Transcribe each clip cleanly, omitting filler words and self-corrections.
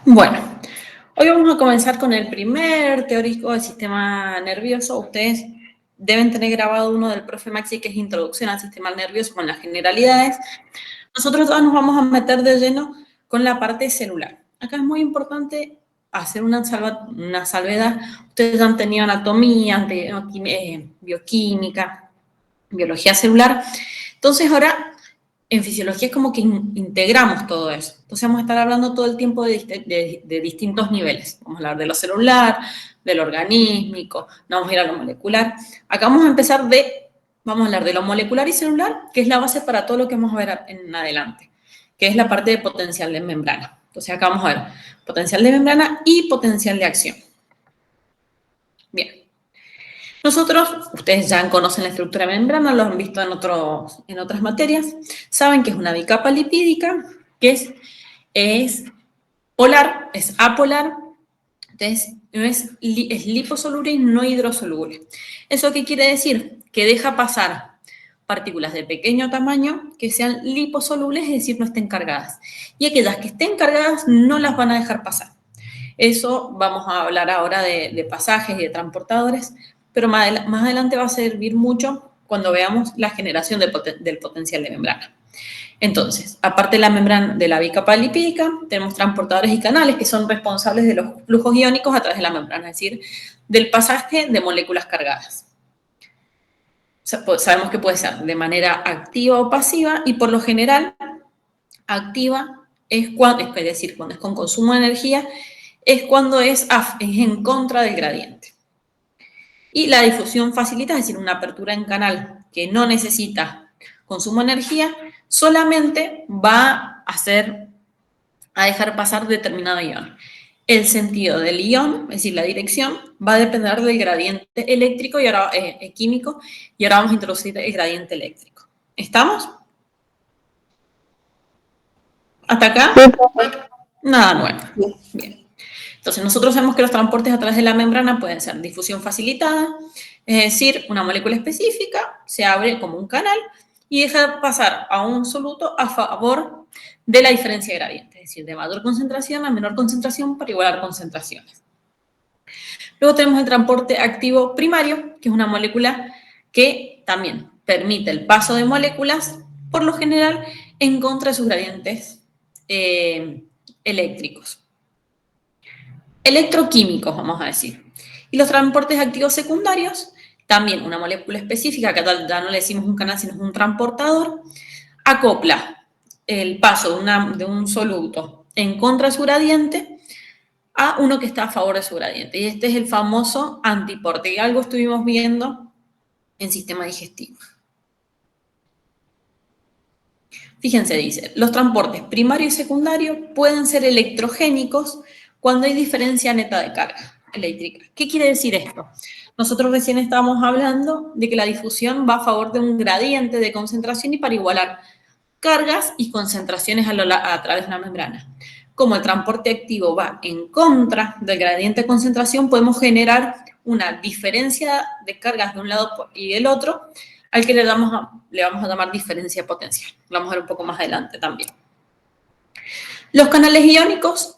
Bueno, hoy vamos a comenzar con el primer teórico del sistema nervioso. Ustedes deben tener grabado uno del profe Maxi, que es Introducción al Sistema Nervioso con las generalidades. Nosotros todos nos vamos a meter de lleno con la parte celular. Acá es muy importante hacer una salvedad. Ustedes ya han tenido anatomía, bioquímica, biología celular. Entonces ahora en fisiología es como que integramos todo eso. Entonces vamos a estar hablando todo el tiempo de distintos niveles. Vamos a hablar de lo celular, de lo organísmico, no vamos a ir a lo molecular. Acá vamos a hablar de lo molecular y celular, que es la base para todo lo que vamos a ver en adelante, que es la parte de potencial de membrana. Entonces acá vamos a ver potencial de membrana y potencial de acción. Bien. Nosotros, ustedes ya conocen la estructura de membrana, lo han visto en otras materias, saben que es una bicapa lipídica, que es polar, es apolar, entonces es liposoluble y no hidrosoluble. ¿Eso qué quiere decir? Que deja pasar partículas de pequeño tamaño que sean liposolubles, es decir, no estén cargadas. Y aquellas que estén cargadas no las van a dejar pasar. Eso vamos a hablar ahora de pasajes y de transportadores, pero más adelante va a servir mucho cuando veamos la generación del potencial de membrana. Entonces, aparte de la membrana de la bicapa lipídica, tenemos transportadores y canales que son responsables de los flujos iónicos a través de la membrana, es decir, del pasaje de moléculas cargadas. Sabemos que puede ser de manera activa o pasiva y por lo general activa es decir, cuando es con consumo de energía, es cuando es en contra del gradiente. Y la difusión facilita, es decir, una apertura en canal que no necesita consumo de energía, solamente va a dejar pasar determinado ion. El sentido del ion, es decir, la dirección, va a depender del gradiente eléctrico y ahora, químico, y ahora vamos a introducir el gradiente eléctrico. ¿Estamos? ¿Hasta acá? Nada nuevo. Bien. Entonces, nosotros sabemos que los transportes a través de la membrana pueden ser difusión facilitada, es decir, una molécula específica se abre como un canal y deja pasar a un soluto a favor de la diferencia de gradiente, es decir, de mayor concentración a menor concentración para igualar concentraciones. Luego tenemos el transporte activo primario, que es una molécula que también permite el paso de moléculas, por lo general, en contra de sus gradientes eléctricos. Electroquímicos, vamos a decir. Y los transportes activos secundarios, también una molécula específica, que ya no le decimos un canal, sino un transportador, acopla el paso de un soluto en contra de su gradiente a uno que está a favor de su gradiente. Y este es el famoso antiporte, y algo estuvimos viendo en sistema digestivo. Fíjense, dice, los transportes primario y secundario pueden ser electrogénicos cuando hay diferencia neta de carga eléctrica. ¿Qué quiere decir esto? Nosotros recién estábamos hablando de que la difusión va a favor de un gradiente de concentración y para igualar cargas y concentraciones a través de una membrana. Como el transporte activo va en contra del gradiente de concentración, podemos generar una diferencia de cargas de un lado y del otro, al que le vamos a llamar diferencia potencial. Lo vamos a ver un poco más adelante también. Los canales iónicos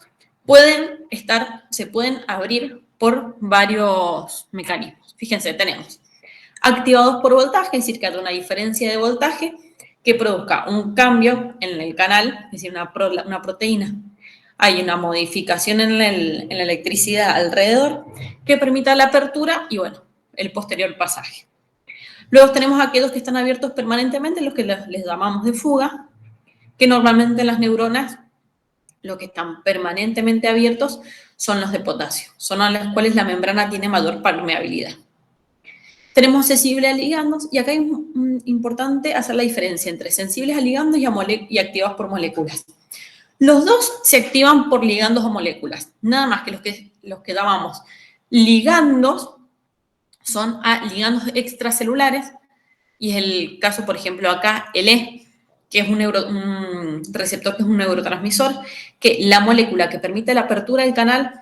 se pueden abrir por varios mecanismos. Fíjense, tenemos activados por voltaje, es decir, que hay una diferencia de voltaje que produzca un cambio en el canal, es decir, una proteína. Hay una modificación en la electricidad alrededor que permita la apertura y, bueno, el posterior pasaje. Luego tenemos aquellos que están abiertos permanentemente, los que les llamamos de fuga, que normalmente en las neuronas los que están permanentemente abiertos son los de potasio, son a los cuales la membrana tiene mayor permeabilidad. Tenemos sensibles a ligandos y acá es importante hacer la diferencia entre sensibles a ligandos y activados por moléculas. Los dos se activan por ligandos o moléculas, nada más que los que llamamos ligandos son a ligandos extracelulares, y es el caso, por ejemplo, acá, el E, que es un receptor que es un neurotransmisor, que la molécula que permite la apertura del canal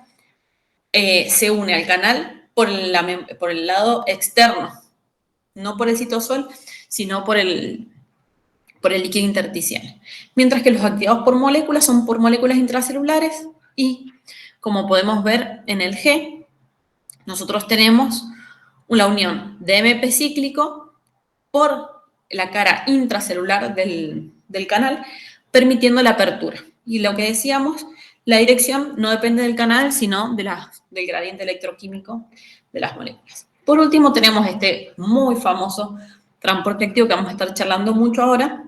se une al canal por el lado externo, no por el citosol, sino por el líquido intersticial. Mientras que los activados por moléculas son por moléculas intracelulares Y como podemos ver en el G, nosotros tenemos la unión de MP cíclico por la cara intracelular del canal, permitiendo la apertura. Y lo que decíamos, la dirección no depende del canal, sino del gradiente electroquímico de las moléculas. Por último, tenemos este muy famoso transporte activo que vamos a estar charlando mucho ahora,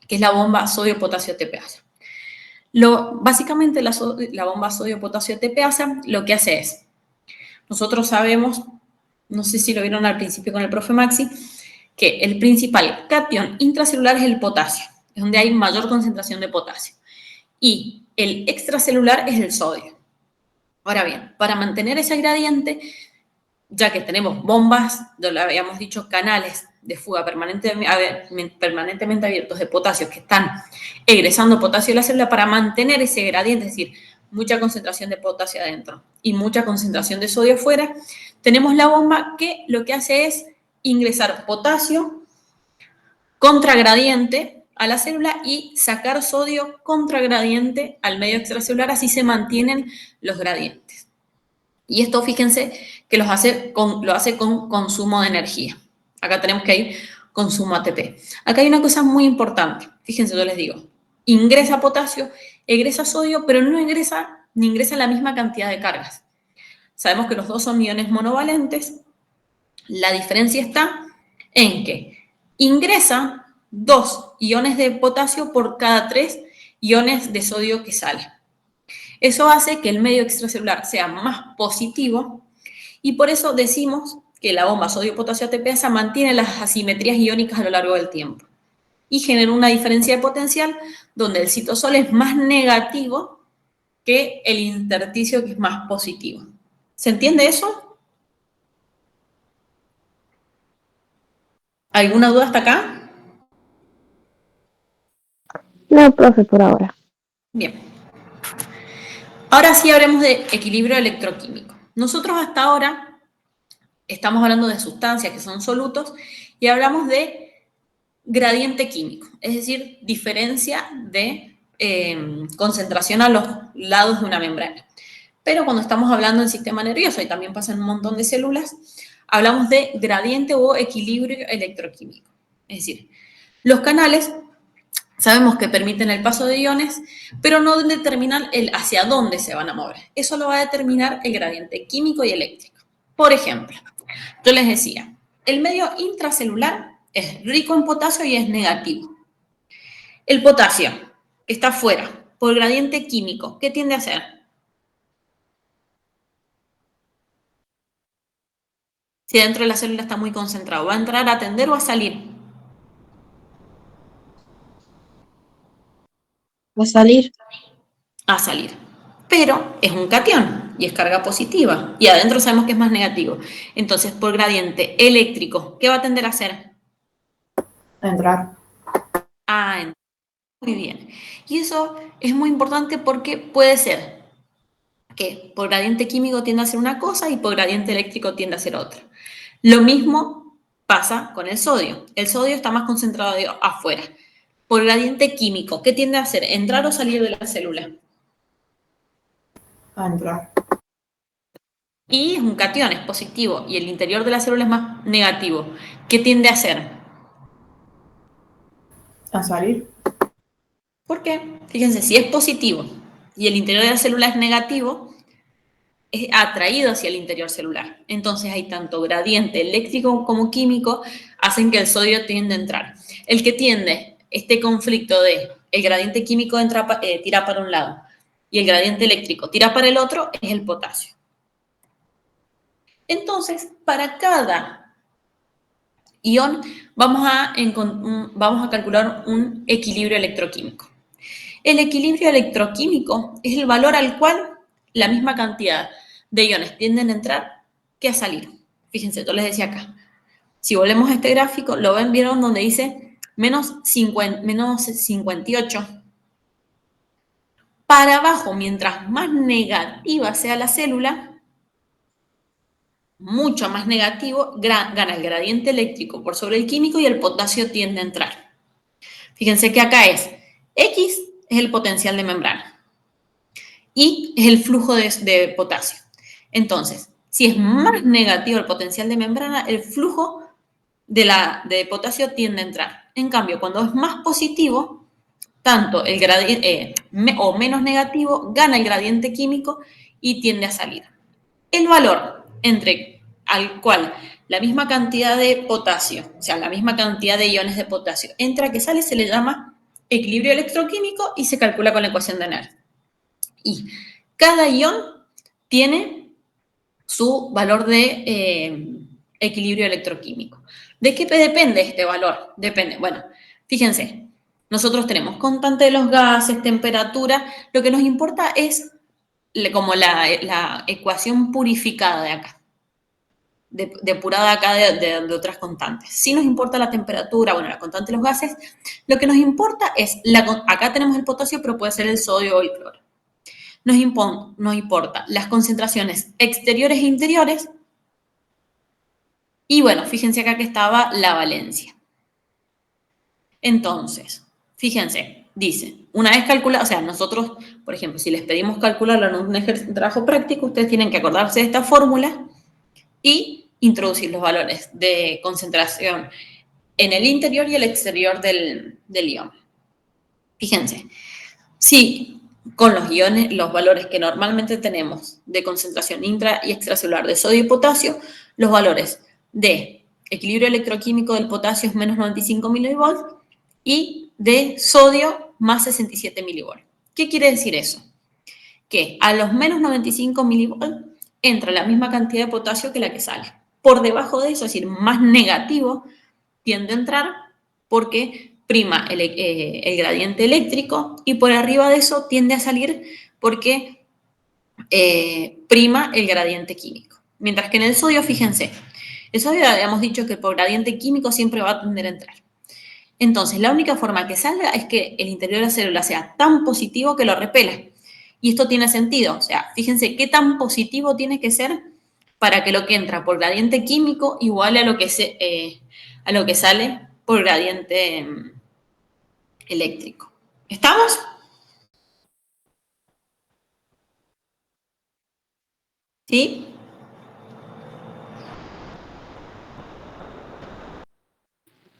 que es la bomba sodio-potasio TPasa. Básicamente la bomba sodio-potasio TPasa lo que hace es, nosotros sabemos, no sé si lo vieron al principio con el profe Maxi, que el principal catión intracelular es el potasio, es donde hay mayor concentración de potasio. Y el extracelular es el sodio. Ahora bien, para mantener ese gradiente, ya que tenemos bombas, ya lo habíamos dicho, canales de fuga permanentemente abiertos de potasio que están egresando potasio de la célula, para mantener ese gradiente, es decir, mucha concentración de potasio adentro y mucha concentración de sodio afuera, tenemos la bomba que lo que hace es ingresar potasio contragradiente a la célula y sacar sodio contragradiente al medio extracelular, así se mantienen los gradientes. Y esto, fíjense, que lo hace con consumo de energía. Acá tenemos que ir consumo ATP. Acá hay una cosa muy importante. Fíjense, yo les digo, ingresa potasio, egresa sodio, pero no ingresa la misma cantidad de cargas. Sabemos que los dos son iones monovalentes. La diferencia está en que ingresa 2 iones de potasio por cada 3 iones de sodio que sale. Eso hace que el medio extracelular sea más positivo y por eso decimos que la bomba sodio-potasio ATPasa mantiene las asimetrías iónicas a lo largo del tiempo y genera una diferencia de potencial donde el citosol es más negativo que el intersticio, que es más positivo. ¿Se entiende eso? ¿Alguna duda hasta acá? No, profe, por ahora. Bien. Ahora sí hablemos de equilibrio electroquímico. Nosotros hasta ahora estamos hablando de sustancias que son solutos y hablamos de gradiente químico, es decir, diferencia de concentración a los lados de una membrana. Pero cuando estamos hablando del sistema nervioso, y también pasa en un montón de células, hablamos de gradiente o equilibrio electroquímico. Es decir, los canales sabemos que permiten el paso de iones, pero no determinan hacia dónde se van a mover. Eso lo va a determinar el gradiente químico y eléctrico. Por ejemplo, yo les decía, el medio intracelular es rico en potasio y es negativo. El potasio, que está afuera, por gradiente químico, ¿qué tiende a hacer? Si dentro de la célula está muy concentrado, ¿va a entrar a atender o a salir? ¿Va a salir? A salir. Pero es un catión y es carga positiva. Y adentro sabemos que es más negativo. Entonces, por gradiente eléctrico, ¿qué va a tender a hacer? A entrar. A entrar. Muy bien. Y eso es muy importante porque puede ser que por gradiente químico tiende a hacer una cosa y por gradiente eléctrico tiende a hacer otra. Lo mismo pasa con el sodio. El sodio está más concentrado afuera. Por gradiente químico, ¿qué tiende a hacer? ¿Entrar o salir de la célula? A entrar. Y es un catión, es positivo, y el interior de la célula es más negativo. ¿Qué tiende a hacer? A salir. ¿Por qué? Fíjense, si es positivo y el interior de la célula es negativo, es atraído hacia el interior celular. Entonces hay tanto gradiente eléctrico como químico, hacen que el sodio tiende a entrar. El que tiende este conflicto de el gradiente químico tira para un lado y el gradiente eléctrico tira para el otro es el potasio. Entonces, para cada ion vamos a calcular un equilibrio electroquímico. El equilibrio electroquímico es el valor al cual la misma cantidad de iones tienden a entrar que a salir. Fíjense, yo les decía acá. Si volvemos a este gráfico, lo ven, vieron donde dice menos 58. Para abajo, mientras más negativa sea la célula, mucho más negativo, gana el gradiente eléctrico por sobre el químico y el potasio tiende a entrar. Fíjense que acá es X es el potencial de membrana. y es el flujo de potasio. Entonces, si es más negativo el potencial de membrana, el flujo de potasio tiende a entrar. En cambio, cuando es más positivo, tanto el gradiente o menos negativo, gana el gradiente químico y tiende a salir. El valor al cual la misma cantidad de potasio, o sea, la misma cantidad de iones de potasio entra que sale, se le llama equilibrio electroquímico y se calcula con la ecuación de Nernst. Y cada ion tiene su valor de equilibrio electroquímico. ¿De qué depende este valor? Depende, bueno, fíjense, nosotros tenemos constante de los gases, temperatura, lo que nos importa es como la ecuación purificada de acá, depurada acá de otras constantes. Si nos importa la temperatura, bueno, la constante de los gases, lo que nos importa es, acá tenemos el potasio, pero puede ser el sodio o el cloro. Nos importa las concentraciones exteriores e interiores. Y bueno, fíjense acá que estaba la valencia. Entonces, fíjense, dice, una vez calculado, o sea, nosotros, por ejemplo, si les pedimos calcularlo en un trabajo práctico, ustedes tienen que acordarse de esta fórmula y introducir los valores de concentración en el interior y el exterior del ion. Fíjense, si con los iones, los valores que normalmente tenemos de concentración intra y extracelular de sodio y potasio, los valores de equilibrio electroquímico del potasio es menos 95 milivolts y de sodio más 67 milivolts. ¿Qué quiere decir eso? Que a los menos 95 milivolts entra la misma cantidad de potasio que la que sale. Por debajo de eso, es decir, más negativo, tiende a entrar porque prima el gradiente eléctrico y por arriba de eso tiende a salir porque prima el gradiente químico. Mientras que en el sodio, fíjense, el sodio habíamos dicho que por gradiente químico siempre va a tender a entrar. Entonces, la única forma que salga es que el interior de la célula sea tan positivo que lo repela. Y esto tiene sentido. O sea, fíjense qué tan positivo tiene que ser para que lo que entra por gradiente químico iguale a lo que sale por gradiente eléctrico. ¿Estamos? ¿Sí?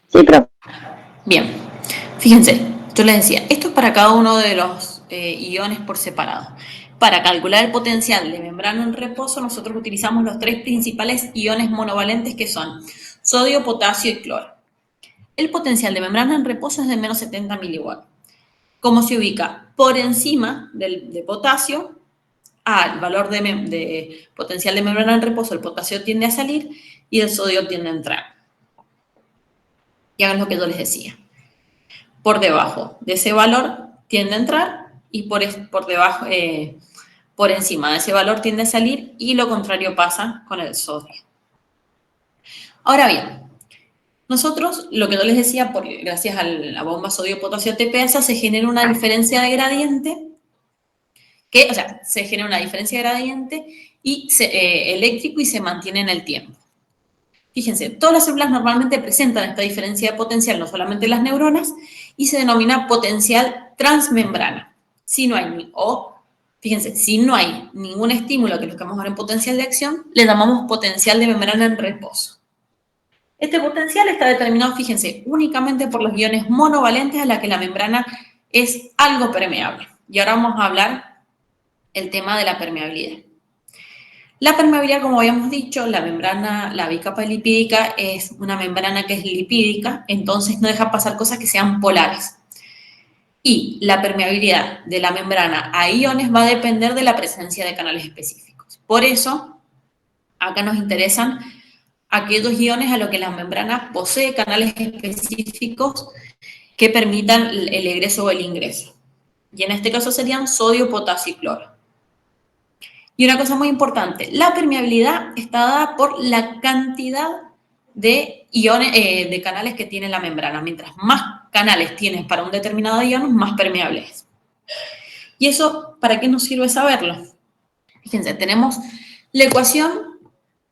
Sí, profe. Bien. Fíjense, yo les decía, esto es para cada uno de los iones por separado. Para calcular el potencial de membrana en reposo, nosotros utilizamos los tres principales iones monovalentes que son sodio, potasio y cloro. El potencial de membrana en reposo es de menos 70 milivolts. ¿Cómo se ubica? Por encima de potasio, al valor de potencial de membrana en reposo, el potasio tiende a salir y el sodio tiende a entrar. Y hagan lo que yo les decía. Por debajo de ese valor tiende a entrar y por encima de ese valor tiende a salir y lo contrario pasa con el sodio. Ahora bien, nosotros, lo que yo les decía, gracias a la bomba sodio-potasio ATPasa, se genera una diferencia de gradiente, se genera una diferencia de gradiente eléctrico y se mantiene en el tiempo. Fíjense, todas las células normalmente presentan esta diferencia de potencial, no solamente las neuronas, y se denomina potencial transmembrana. Si no hay ningún estímulo que lo que vamos a ver en potencial de acción, le llamamos potencial de membrana en reposo. Este potencial está determinado, fíjense, únicamente por los iones monovalentes a la que la membrana es algo permeable. Y ahora vamos a hablar el tema de la permeabilidad. La permeabilidad, como habíamos dicho, la bicapa lipídica es una membrana que es lipídica, entonces no deja pasar cosas que sean polares. Y la permeabilidad de la membrana a iones va a depender de la presencia de canales específicos. Por eso, acá nos interesan aquellos iones a los que la membrana posee canales específicos que permitan el egreso o el ingreso. Y en este caso serían sodio, potasio y cloro. Y una cosa muy importante, la permeabilidad está dada por la cantidad de iones, de canales que tiene la membrana. Mientras más canales tienes para un determinado ion, más permeable es. ¿Y eso para qué nos sirve saberlo? Fíjense, tenemos la ecuación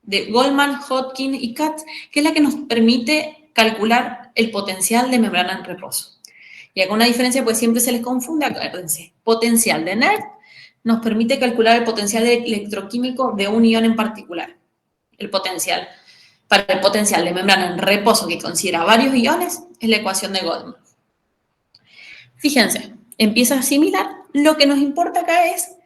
de Goldman, Hodgkin y Katz, que es la que nos permite calcular el potencial de membrana en reposo. Y acá una diferencia, pues siempre se les confunde, acuérdense, potencial de Nernst nos permite calcular el potencial electroquímico de un ion en particular. El potencial. Para el potencial de membrana en reposo que considera varios iones, es la ecuación de Goldman. Fíjense, empieza a asimilar. Lo que nos importa acá es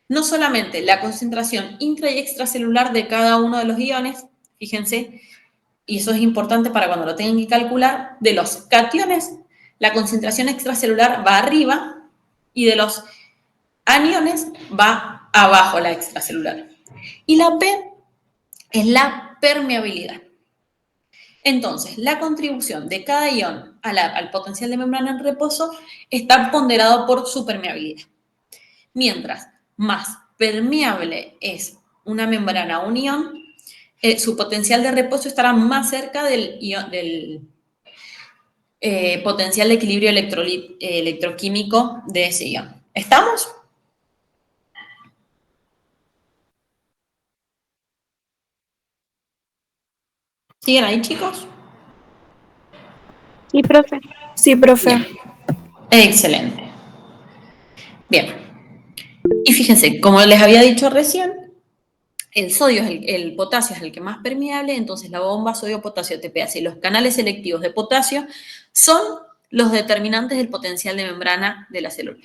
no solamente la concentración intra y extracelular de cada uno de los iones, fíjense, y eso es importante para cuando lo tengan que calcular, de los cationes, la concentración extracelular va arriba y de los aniones va abajo la extracelular. Y la P es la permeabilidad. Entonces, la contribución de cada ion al potencial de membrana en reposo está ponderado por su permeabilidad. Mientras más permeable es una membrana o un ion, su potencial de reposo estará más cerca del potencial de equilibrio electroquímico de ese ion. ¿Estamos? ¿Siguen ahí, chicos? Sí, profe. Sí, profe. Bien. Excelente. Bien. Y fíjense, como les había dicho recién, el sodio el potasio es el que más permeable, entonces la bomba sodio-potasio TPase y los canales selectivos de potasio son los determinantes del potencial de membrana de la célula.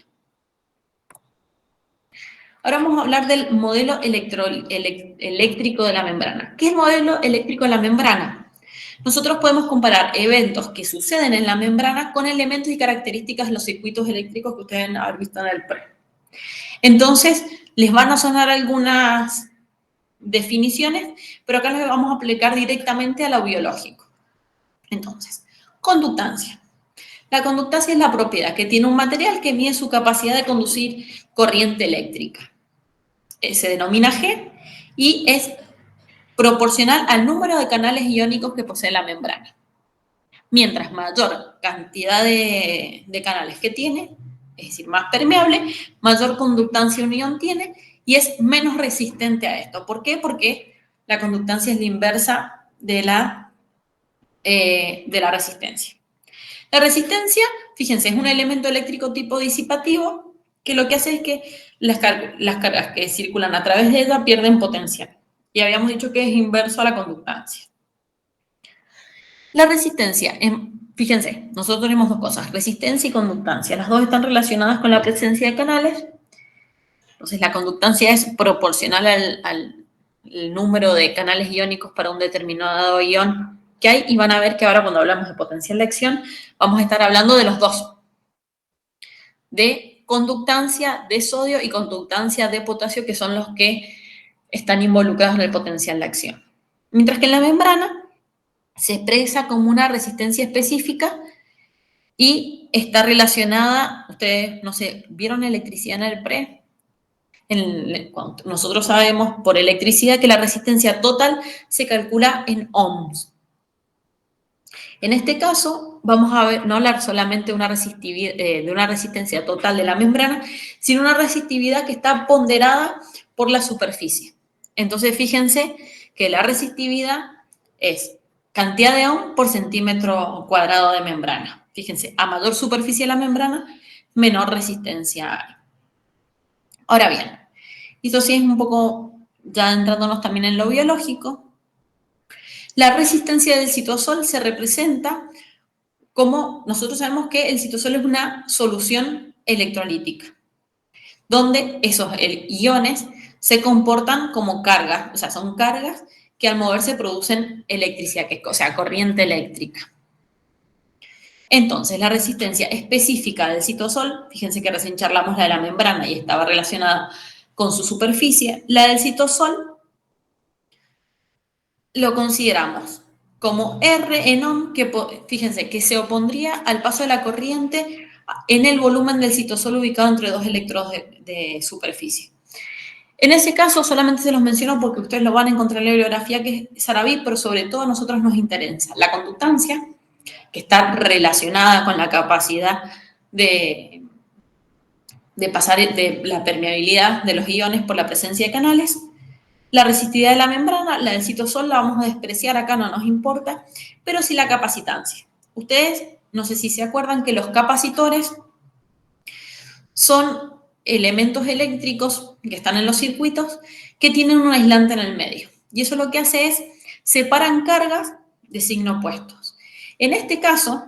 Ahora vamos a hablar del modelo eléctrico de la membrana. ¿Qué es el modelo eléctrico de la membrana? Nosotros podemos comparar eventos que suceden en la membrana con elementos y características de los circuitos eléctricos que ustedes deben haber visto en el PRE. Entonces, les van a sonar algunas definiciones, pero acá les vamos a aplicar directamente a lo biológico. Entonces, conductancia. La conductancia es la propiedad que tiene un material que mide su capacidad de conducir corriente eléctrica. Se denomina G y es proporcional al número de canales iónicos que posee la membrana. Mientras mayor cantidad de canales que tiene, es decir, más permeable, mayor conductancia un ion tiene y es menos resistente a esto. ¿Por qué? Porque la conductancia es la inversa de la resistencia. La resistencia, fíjense, es un elemento eléctrico tipo disipativo que lo que hace es que las cargas que circulan a través de ella pierden potencial. Y habíamos dicho que es inverso a la conductancia. La resistencia, fíjense, nosotros tenemos dos cosas, resistencia y conductancia. Las dos están relacionadas con la presencia de canales. Entonces, la conductancia es proporcional al número de canales iónicos para un determinado ion que hay. Y van a ver que ahora cuando hablamos de potencial de acción, vamos a estar hablando de los dos. De conductancia de sodio y conductancia de potasio, que son los que están involucrados en el potencial de acción. Mientras que en la membrana se expresa como una resistencia específica y está relacionada, ustedes, no sé, ¿vieron electricidad en el PRE? Nosotros sabemos por electricidad que la resistencia total se calcula en ohms. En este caso, vamos a no hablar solamente de una resistencia total de la membrana, sino una resistividad que está ponderada por la superficie. Entonces, fíjense que la resistividad es cantidad de ohm por centímetro cuadrado de membrana. Fíjense, a mayor superficie de la membrana, menor resistencia hay. Ahora bien, esto sí es un poco, ya entrándonos también en lo biológico, la resistencia del citosol se representa como, nosotros sabemos que el citosol es una solución electrolítica, donde esos iones se comportan como cargas, o sea, son cargas que al moverse producen electricidad, o sea, corriente eléctrica. Entonces, la resistencia específica del citosol, fíjense que recién charlamos la de la membrana y estaba relacionada con su superficie, la del citosol lo consideramos como R en ohm, que fíjense que se opondría al paso de la corriente en el volumen del citosol ubicado entre dos electrodos de superficie. En ese caso solamente se los menciono porque ustedes lo van a encontrar en la bibliografía que es Sarabí, pero sobre todo a nosotros nos interesa la conductancia, que está relacionada con la capacidad de pasar de la permeabilidad de los iones por la presencia de canales. La resistividad de la membrana, la del citosol la vamos a despreciar, acá no nos importa, pero sí la capacitancia. Ustedes, no sé si se acuerdan que los capacitores son elementos eléctricos que están en los circuitos que tienen un aislante en el medio. Y eso lo que hace es separan cargas de signo opuestos. En este caso,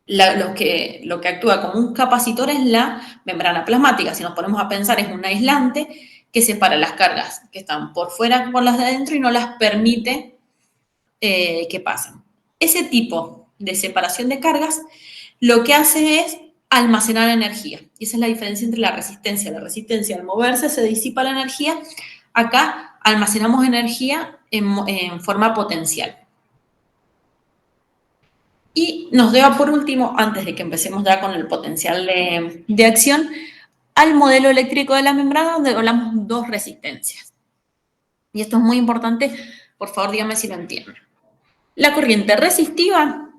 lo que actúa como un capacitor es la membrana plasmática. Si nos ponemos a pensar, es un aislante que separa las cargas que están por fuera con las de adentro y no las permite que pasen. Ese tipo de separación de cargas lo que hace es almacenar energía. Y esa es la diferencia entre la resistencia. La resistencia, al moverse, se disipa la energía. Acá almacenamos energía en forma potencial. Y nos lleva por último, antes de que empecemos ya con el potencial de acción, al modelo eléctrico de la membrana, donde hablamos dos resistencias. Y esto es muy importante, por favor dígame si lo entienden. La corriente resistiva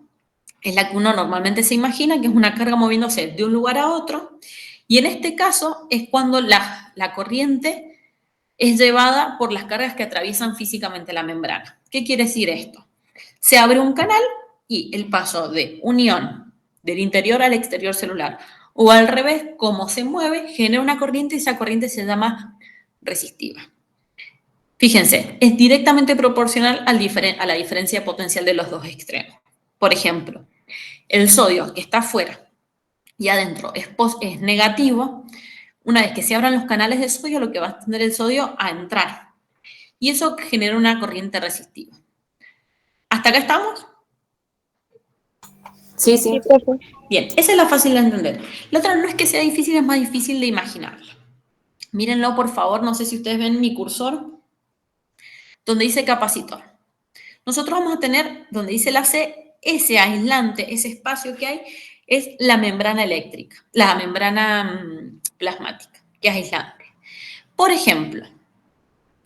es la que uno normalmente se imagina, que es una carga moviéndose de un lugar a otro, y en este caso es cuando la corriente es llevada por las cargas que atraviesan físicamente la membrana. ¿Qué quiere decir esto? Se abre un canal y el paso de unión del interior al exterior celular o al revés, como se mueve, genera una corriente y esa corriente se llama resistiva. Fíjense, es directamente proporcional a la diferencia potencial de los dos extremos. Por ejemplo, el sodio que está afuera y adentro es negativo, una vez que se abran los canales de sodio, lo que va a tener el sodio a entrar. Y eso genera una corriente resistiva. ¿Hasta acá estamos? Sí. Sí, profe. Bien, esa es la fácil de entender. La otra no es que sea difícil, es más difícil de imaginarlo. Mírenlo, por favor, no sé si ustedes ven mi cursor, donde dice capacitor. Nosotros vamos a tener, donde dice la C, ese aislante, ese espacio que hay, es la membrana eléctrica, la membrana plasmática, que es aislante. Por ejemplo,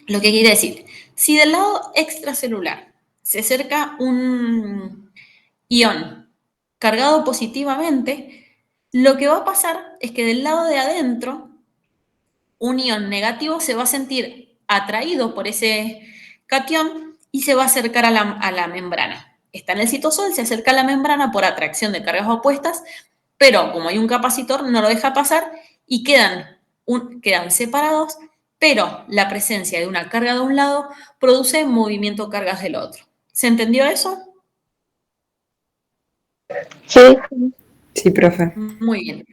lo que quiere decir, si del lado extracelular se acerca un ion cargado positivamente, lo que va a pasar es que del lado de adentro, un ion negativo se va a sentir atraído por ese catión y se va a acercar a la membrana. Está en el citosol, se acerca a la membrana por atracción de cargas opuestas, pero como hay un capacitor, no lo deja pasar y quedan separados, pero la presencia de una carga de un lado produce movimiento de cargas del otro. ¿Se entendió eso? Sí. Sí, profe. Muy bien.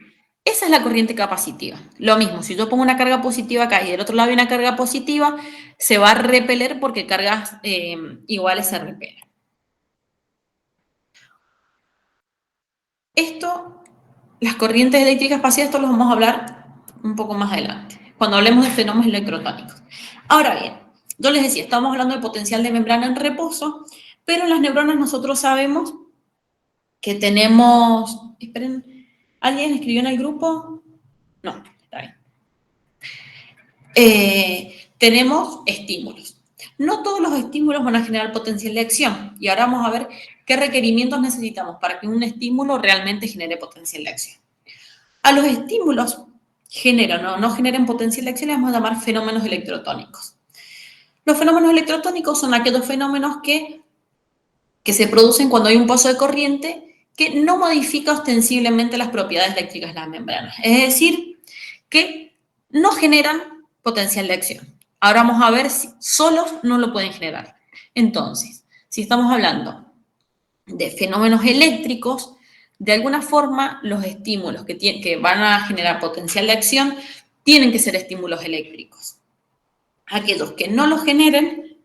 Esa es la corriente capacitiva. Lo mismo, si yo pongo una carga positiva acá y del otro lado hay una carga positiva, se va a repeler porque cargas iguales se repelen. Esto, las corrientes eléctricas pasivas, esto lo vamos a hablar un poco más adelante, cuando hablemos de fenómenos electrotónicos. Ahora bien, yo les decía, estamos hablando de potencial de membrana en reposo, pero en las neuronas nosotros sabemos que tenemos... Esperen, ¿alguien escribió en el grupo? No, está bien. Tenemos estímulos. No todos los estímulos van a generar potencial de acción. Y ahora vamos a ver qué requerimientos necesitamos para que un estímulo realmente genere potencial de acción. A los estímulos generan o no generen potencial de acción les vamos a llamar fenómenos electrotónicos. Los fenómenos electrotónicos son aquellos fenómenos que se producen cuando hay un paso de corriente que no modifica ostensiblemente las propiedades eléctricas de las membranas. Es decir, que no generan potencial de acción. Ahora vamos a ver si solos no lo pueden generar. Entonces, si estamos hablando de fenómenos eléctricos, de alguna forma los estímulos que van a generar potencial de acción tienen que ser estímulos eléctricos. Aquellos que no los generen,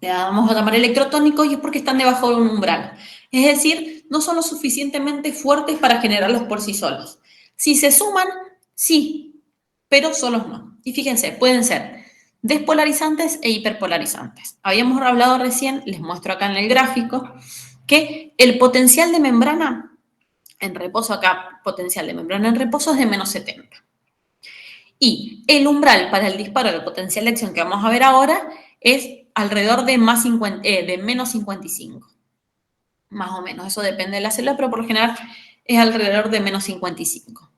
le vamos a llamar electrotónicos y es porque están debajo de un umbral. Es decir, no son lo suficientemente fuertes para generarlos por sí solos. Si se suman, sí, pero solos no. Y fíjense, pueden ser despolarizantes e hiperpolarizantes. Habíamos hablado recién, les muestro acá en el gráfico, que el potencial de membrana en reposo, acá potencial de membrana en reposo es de menos 70. Y el umbral para el disparo del potencial de acción que vamos a ver ahora es alrededor de menos 55. Más o menos, eso depende de la célula, pero por lo general es alrededor de menos 55.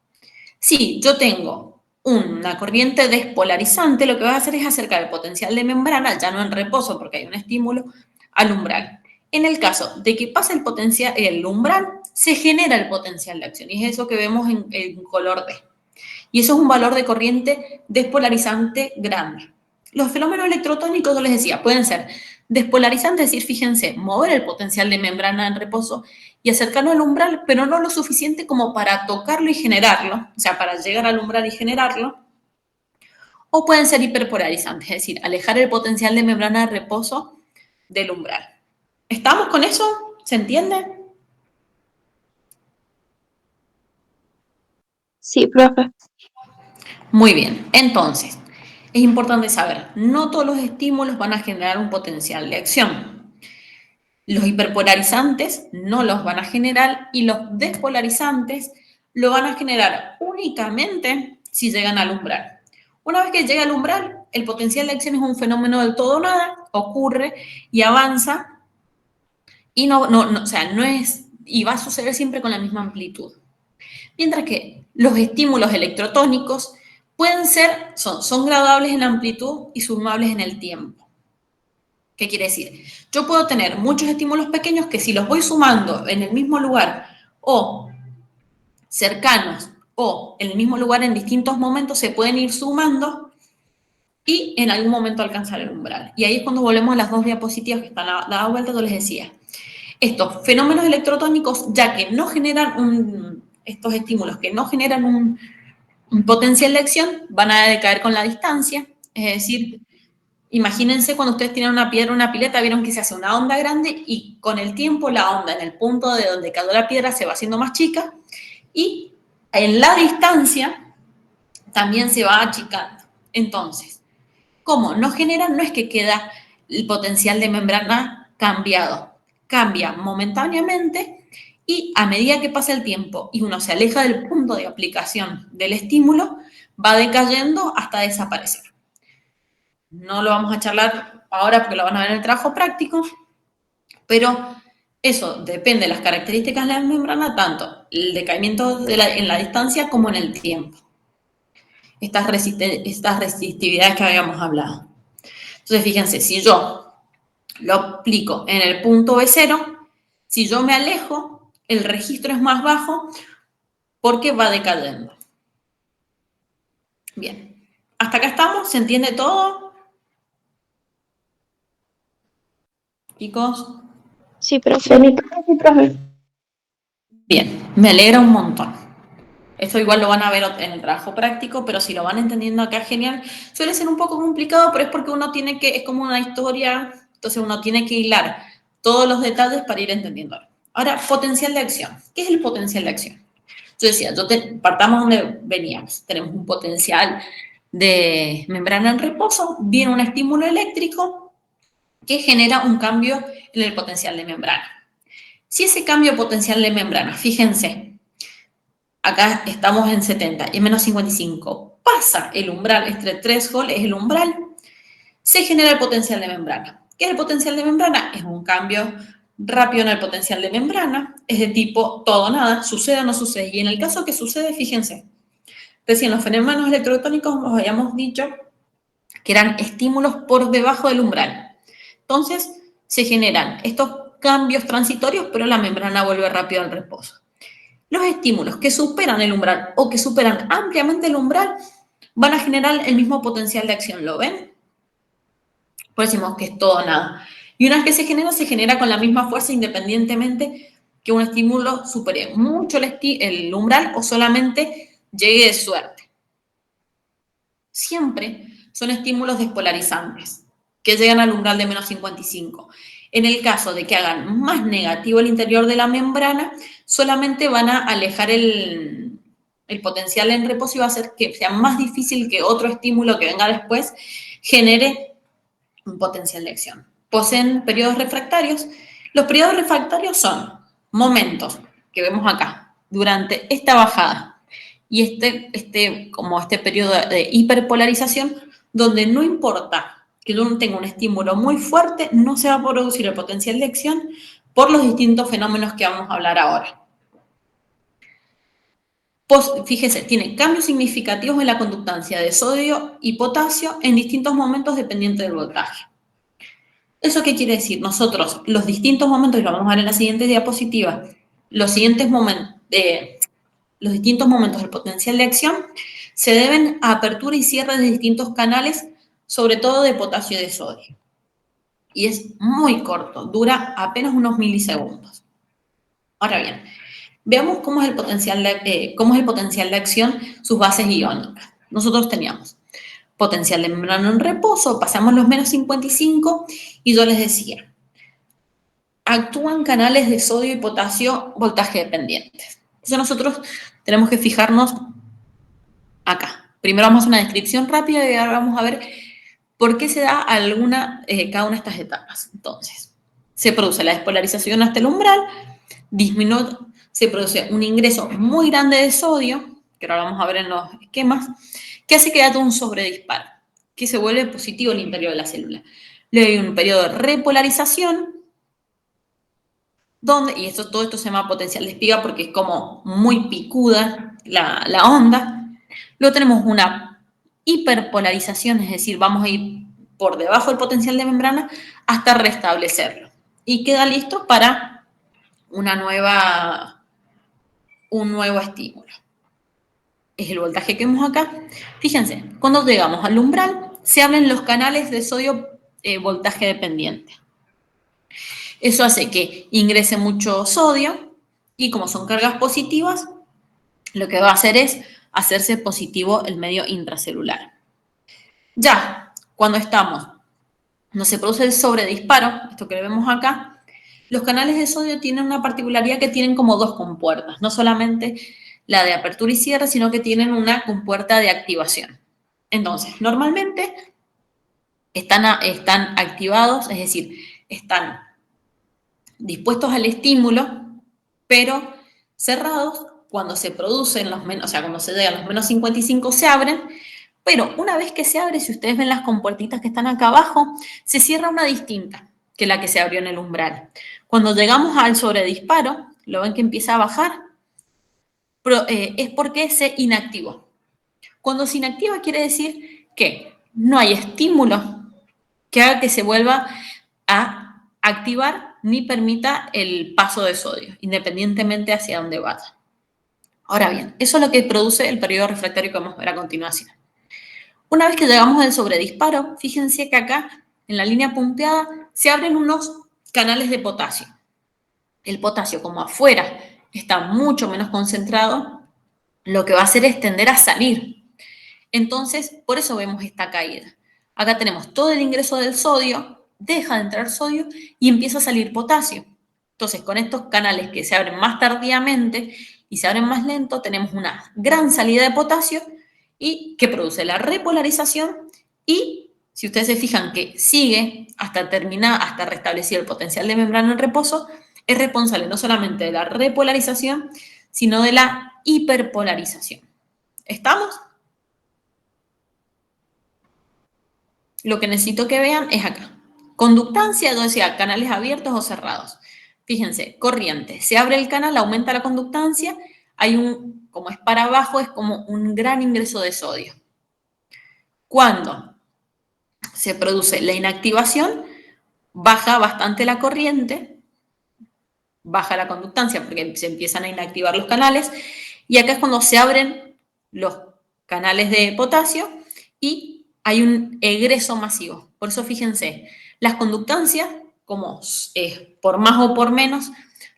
Si yo tengo una corriente despolarizante, lo que va a hacer es acercar el potencial de membrana, ya no en reposo porque hay un estímulo, al umbral. En el caso de que pase el umbral, se genera el potencial de acción y es eso que vemos en color D. Y eso es un valor de corriente despolarizante grande. Los fenómenos electrotónicos, yo les decía, pueden ser despolarizantes, es decir, fíjense, mover el potencial de membrana en reposo y acercarlo al umbral, pero no lo suficiente como para tocarlo y generarlo, o sea, para llegar al umbral y generarlo. O pueden ser hiperpolarizantes, es decir, alejar el potencial de membrana de reposo del umbral. ¿Estamos con eso? ¿Se entiende? Sí, profe. Muy bien, entonces, es importante saber, no todos los estímulos van a generar un potencial de acción. Los hiperpolarizantes no los van a generar y los despolarizantes lo van a generar únicamente si llegan al umbral. Una vez que llega al umbral, el potencial de acción es un fenómeno del todo o nada, ocurre y avanza y o sea, no es, y va a suceder siempre con la misma amplitud. Mientras que los estímulos electrotónicos pueden ser, son gradables en amplitud y sumables en el tiempo. ¿Qué quiere decir? Yo puedo tener muchos estímulos pequeños que si los voy sumando en el mismo lugar o cercanos o en el mismo lugar en distintos momentos se pueden ir sumando y en algún momento alcanzar el umbral. Y ahí es cuando volvemos a las dos diapositivas que están dadas vuelta, yo les decía. Estos fenómenos electrotónicos, ya que no generan estos estímulos que no generan un potencial de acción, van a decaer con la distancia, es decir, imagínense cuando ustedes tienen una piedra, una pileta, vieron que se hace una onda grande y con el tiempo la onda en el punto de donde cayó la piedra se va haciendo más chica y en la distancia también se va achicando. Entonces, ¿cómo? No generan, no es que queda el potencial de membrana cambiado, cambia momentáneamente y a medida que pasa el tiempo y uno se aleja del punto de aplicación del estímulo, va decayendo hasta desaparecer. No lo vamos a charlar ahora porque lo van a ver en el trabajo práctico, pero eso depende de las características de la membrana, tanto el decaimiento en la distancia como en el tiempo. Estas resistividades que habíamos hablado. Entonces, fíjense, si yo lo aplico en el punto B0, si yo me alejo, el registro es más bajo porque va decayendo. Bien, ¿hasta acá estamos? ¿Se entiende todo? Chicos. Sí, profe. Sí, profe. Bien, me alegra un montón. Esto igual lo van a ver en el trabajo práctico, pero si lo van entendiendo acá, genial. Suele ser un poco complicado, pero es porque uno tiene que, es como una historia, entonces uno tiene que hilar todos los detalles para ir entendiéndolo. Ahora, potencial de acción. ¿Qué es el potencial de acción? Yo decía, partamos donde veníamos. Tenemos un potencial de membrana en reposo, viene un estímulo eléctrico que genera un cambio en el potencial de membrana. Si ese cambio potencial de membrana, fíjense, acá estamos en 70 y en menos 55, pasa el umbral, este threshold es el umbral, se genera el potencial de membrana. ¿Qué es el potencial de membrana? Es un cambio rápido en el potencial de membrana, es de tipo todo o nada, sucede o no sucede. Y en el caso que sucede, fíjense, recién los fenómenos electrotónicos nos habíamos dicho que eran estímulos por debajo del umbral. Entonces, se generan estos cambios transitorios, pero la membrana vuelve rápido al reposo. Los estímulos que superan el umbral o que superan ampliamente el umbral van a generar el mismo potencial de acción, ¿lo ven? Por eso decimos que es todo o nada. Y una vez que se genera con la misma fuerza independientemente que un estímulo supere mucho el umbral o solamente llegue de suerte. Siempre son estímulos despolarizantes que llegan al umbral de menos 55. En el caso de que hagan más negativo el interior de la membrana, solamente van a alejar el potencial en reposo y va a hacer que sea más difícil que otro estímulo que venga después genere un potencial de acción. Poseen periodos refractarios. Los periodos refractarios son momentos que vemos acá, durante esta bajada y este periodo de hiperpolarización, donde no importa que yo tenga un estímulo muy fuerte, no se va a producir el potencial de acción por los distintos fenómenos que vamos a hablar ahora. Fíjese, tiene cambios significativos en la conductancia de sodio y potasio en distintos momentos dependiente del voltaje. ¿Eso qué quiere decir? Nosotros, los distintos momentos, y lo vamos a ver en la siguiente diapositiva, los distintos momentos del potencial de acción, Se deben a apertura y cierre de distintos canales, sobre todo de potasio y de sodio. Y es muy corto, dura apenas unos milisegundos. Ahora bien, veamos cómo es el potencial de acción, sus bases iónicas. Nosotros teníamos potencial de membrana en reposo, pasamos los menos 55 y yo les decía, actúan canales de sodio y potasio voltaje dependientes. Entonces nosotros tenemos que fijarnos acá. Primero vamos a hacer una descripción rápida y ahora vamos a ver por qué se da cada una de estas etapas. Entonces, se produce la despolarización hasta el umbral, se produce un ingreso muy grande de sodio, que ahora vamos a ver en los esquemas, que hace que haya un sobredisparo, que se vuelve positivo al interior de la célula. Luego hay un periodo de repolarización, y todo esto se llama potencial de espiga porque es como muy picuda la onda. Luego tenemos una hiperpolarización, es decir, vamos a ir por debajo del potencial de membrana hasta restablecerlo. Y queda listo para un nuevo estímulo. Es el voltaje que vemos acá. Fíjense, cuando llegamos al umbral, se abren los canales de sodio voltaje dependiente. Eso hace que ingrese mucho sodio y como son cargas positivas, lo que va a hacer es hacerse positivo el medio intracelular. Ya, cuando no se produce el sobredisparo, esto que vemos acá, los canales de sodio tienen una particularidad que tienen como dos compuertas, no solamente la de apertura y cierre, sino que tienen una compuerta de activación. Entonces, normalmente están activados, es decir, están dispuestos al estímulo, pero cerrados cuando se producen cuando se llegan a los menos 55 se abren, pero una vez que se abre, si ustedes ven las compuertitas que están acá abajo, se cierra una distinta que la que se abrió en el umbral. Cuando llegamos al sobredisparo, lo ven que empieza a bajar, pero, es porque se inactivó. Cuando se inactiva quiere decir que no hay estímulo que haga que se vuelva a activar ni permita el paso de sodio, independientemente hacia dónde vaya. Ahora bien, eso es lo que produce el periodo refractario que vamos a ver a continuación. Una vez que llegamos al sobredisparo, fíjense que acá, en la línea punteada, se abren unos canales de potasio. El potasio, como afuera está mucho menos concentrado, lo que va a hacer es tender a salir. Entonces, por eso vemos esta caída. Acá tenemos todo el ingreso del sodio, deja de entrar sodio y empieza a salir potasio. Entonces, con estos canales que se abren más tardíamente y se abren más lento, tenemos una gran salida de potasio y que produce la repolarización y, si ustedes se fijan que sigue hasta restablecer el potencial de membrana en reposo, es responsable no solamente de la repolarización, sino de la hiperpolarización. ¿Estamos? Lo que necesito que vean es acá. Conductancia, yo decía, canales abiertos o cerrados. Fíjense, corriente. Se abre el canal, aumenta la conductancia, como es para abajo, es como un gran ingreso de sodio. Cuando se produce la inactivación, baja bastante la corriente, baja la conductancia porque se empiezan a inactivar los canales, y acá es cuando se abren los canales de potasio y hay un egreso masivo. Por eso fíjense, las conductancias, como es por más o por menos,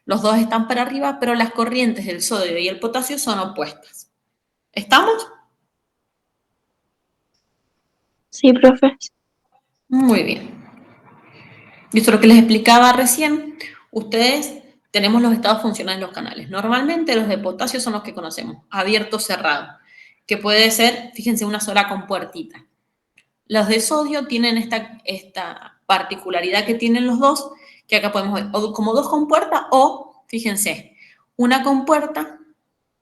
los dos están para arriba, pero las corrientes del sodio y el potasio son opuestas. ¿Estamos? Sí, profe. Muy bien. Y esto es lo que les explicaba recién. Ustedes tenemos los estados funcionales de los canales. Normalmente los de potasio son los que conocemos, abierto, cerrado, que puede ser, fíjense, una sola compuertita. Los de sodio tienen esta particularidad que tienen los dos, que acá podemos ver como dos compuertas o, fíjense, una compuerta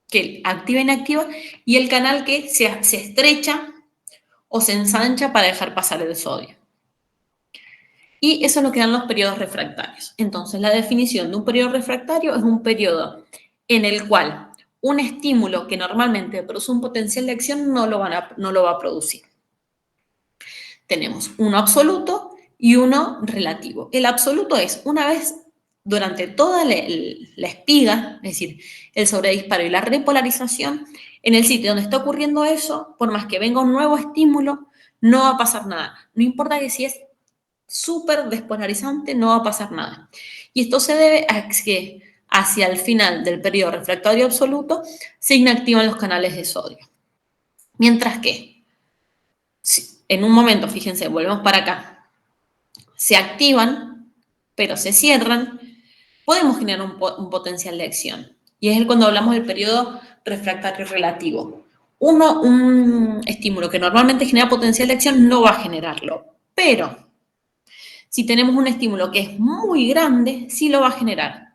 que activa e inactiva y el canal que se estrecha o se ensancha para dejar pasar el sodio. Y eso es lo que dan los periodos refractarios. Entonces, la definición de un periodo refractario es un periodo en el cual un estímulo que normalmente produce un potencial de acción no lo va a producir. Tenemos uno absoluto y uno relativo. El absoluto es, una vez durante toda la espiga, es decir, el sobredisparo y la repolarización, en el sitio donde está ocurriendo eso, por más que venga un nuevo estímulo, no va a pasar nada. No importa que si es súper despolarizante, no va a pasar nada. Y esto se debe a que hacia el final del periodo refractario absoluto se inactivan los canales de sodio. Mientras que, en un momento, fíjense, volvemos para acá, se activan, pero se cierran, podemos generar un potencial de acción. Y es cuando hablamos del periodo refractario relativo. Un estímulo que normalmente genera potencial de acción no va a generarlo, pero si tenemos un estímulo que es muy grande, sí lo va a generar.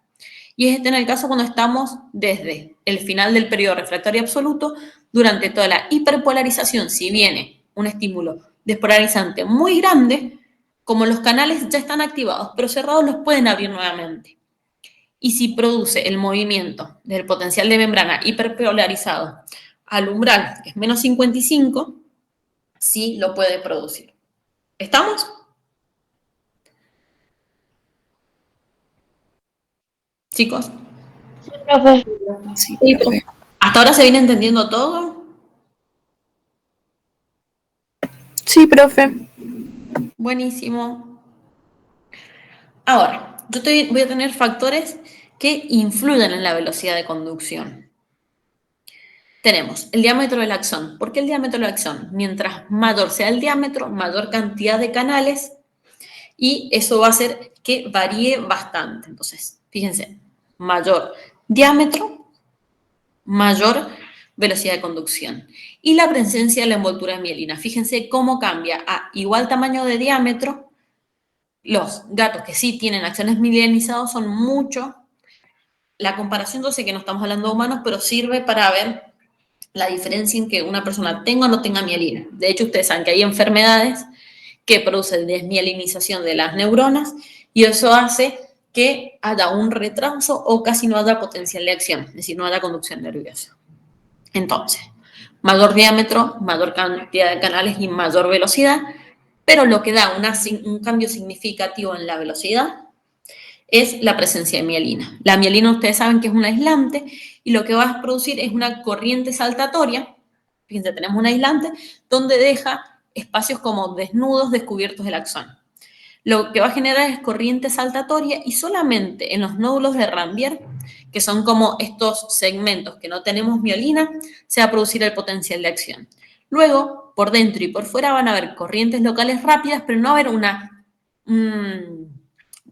Y es en el caso cuando estamos desde el final del periodo refractario absoluto, durante toda la hiperpolarización, si viene un estímulo despolarizante muy grande, como los canales ya están activados, pero cerrados los pueden abrir nuevamente. Y si produce el movimiento del potencial de membrana hiperpolarizado al umbral, que es menos 55, sí lo puede producir. ¿Estamos? Chicos. Sí, profe. Sí, Sí, profe. ¿Hasta ahora se viene entendiendo todo? Sí, profe. Buenísimo. Ahora, yo voy a tener factores que influyen en la velocidad de conducción. Tenemos el diámetro del axón. ¿Por qué el diámetro del axón? Mientras mayor sea el diámetro, mayor cantidad de canales y eso va a hacer que varíe bastante. Entonces, fíjense, mayor diámetro, mayor velocidad de conducción. Y la presencia de la envoltura de mielina. Fíjense cómo cambia a igual tamaño de diámetro. Los gatos que sí tienen axones mielinizados son mucho. La comparación, yo sé que no estamos hablando de humanos, pero sirve para ver la diferencia en que una persona tenga o no tenga mielina. De hecho, ustedes saben que hay enfermedades que producen desmielinización de las neuronas y eso hace que haya un retraso o casi no haya potencial de acción, es decir, no haya conducción nerviosa. Entonces, mayor diámetro, mayor cantidad de canales y mayor velocidad, pero lo que da un cambio significativo en la velocidad es la presencia de mielina. La mielina ustedes saben que es un aislante y lo que va a producir es una corriente saltatoria. Fíjense, tenemos un aislante donde deja espacios como desnudos descubiertos del axón. Lo que va a generar es corriente saltatoria y solamente en los nódulos de Ranvier, que son como estos segmentos que no tenemos mielina, se va a producir el potencial de acción. Luego, por dentro y por fuera van a haber corrientes locales rápidas, pero no va a haber un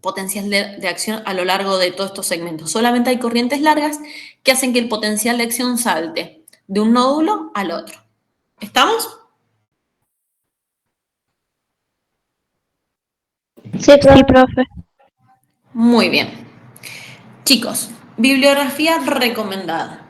potencial de acción a lo largo de todos estos segmentos. Solamente hay corrientes largas que hacen que el potencial de acción salte de un nódulo al otro. ¿Estamos? Sí, profe. Muy bien. Chicos, bibliografía recomendada.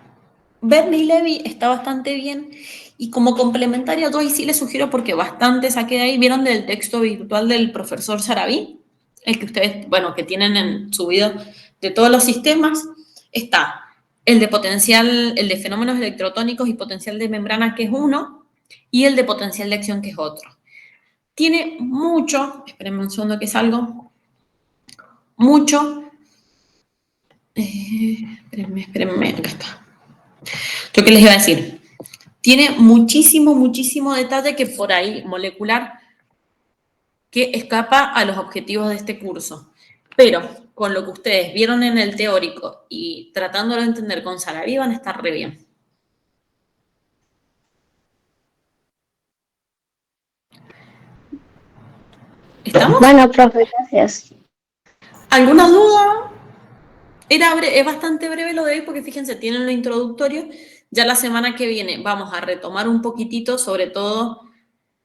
Bernie Levy está bastante bien y como complementario yo ahí sí les sugiero porque bastante saqué de ahí. ¿Vieron del texto virtual del profesor Sarabí? El que ustedes, bueno, que tienen en su video de todos los sistemas. Está el de potencial, el de fenómenos electrotónicos y potencial de membrana, que es uno, y el de potencial de acción, que es otro. Tiene mucho, espérenme un segundo que salgo, mucho, espérenme, acá está. ¿Yo qué les iba a decir? Tiene muchísimo detalle que por ahí, molecular, que escapa a los objetivos de este curso. Pero con lo que ustedes vieron en el teórico y tratándolo de entender con Sarabí van a estar re bien. ¿Estamos? Bueno, profe, gracias. ¿Alguna duda? Es bastante breve lo de hoy porque fíjense, tienen lo introductorio. Ya la semana que viene vamos a retomar un poquitito, sobre todo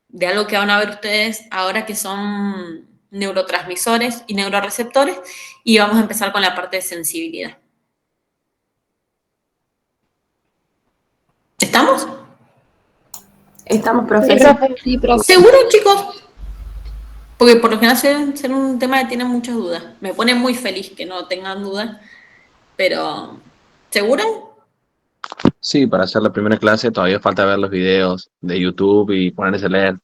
de algo que van a ver ustedes ahora que son neurotransmisores y neuroreceptores, y vamos a empezar con la parte de sensibilidad. ¿Estamos? Estamos, profe. Sí, profe. Sí, profe. ¿Seguro, chicos? Porque por lo general ser un tema que tiene muchas dudas. Me pone muy feliz que no tengan dudas, pero ¿seguro? Sí, para hacer la primera clase todavía falta ver los videos de YouTube y ponerse a leer.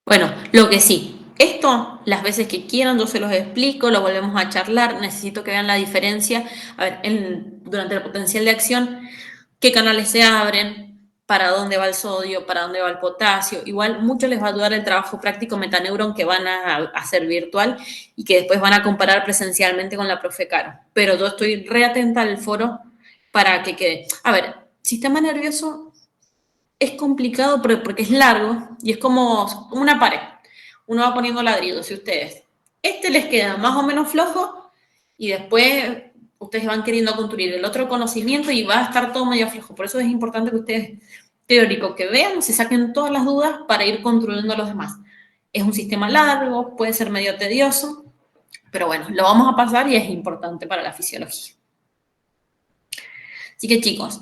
Bueno, lo que sí, Esto, las veces que quieran, yo se los explico, lo volvemos a charlar, necesito que vean la diferencia. A ver, durante el potencial de acción, qué canales se abren, para dónde va el sodio, para dónde va el potasio. Igual mucho les va a ayudar el trabajo práctico Metaneuron que van a hacer virtual y que después van a comparar presencialmente con la profe Caro. Pero yo estoy re atenta al foro para que quede. A ver, sistema nervioso es complicado porque es largo y es como una pared. Uno va poniendo ladrillos, si ustedes. Este les queda más o menos flojo y después ustedes van queriendo construir el otro conocimiento y va a estar todo medio flojo. Por eso es importante que ustedes, teórico, que vean, se saquen todas las dudas para ir construyendo los demás. Es un sistema largo, puede ser medio tedioso, pero bueno, lo vamos a pasar y es importante para la fisiología. Así que chicos,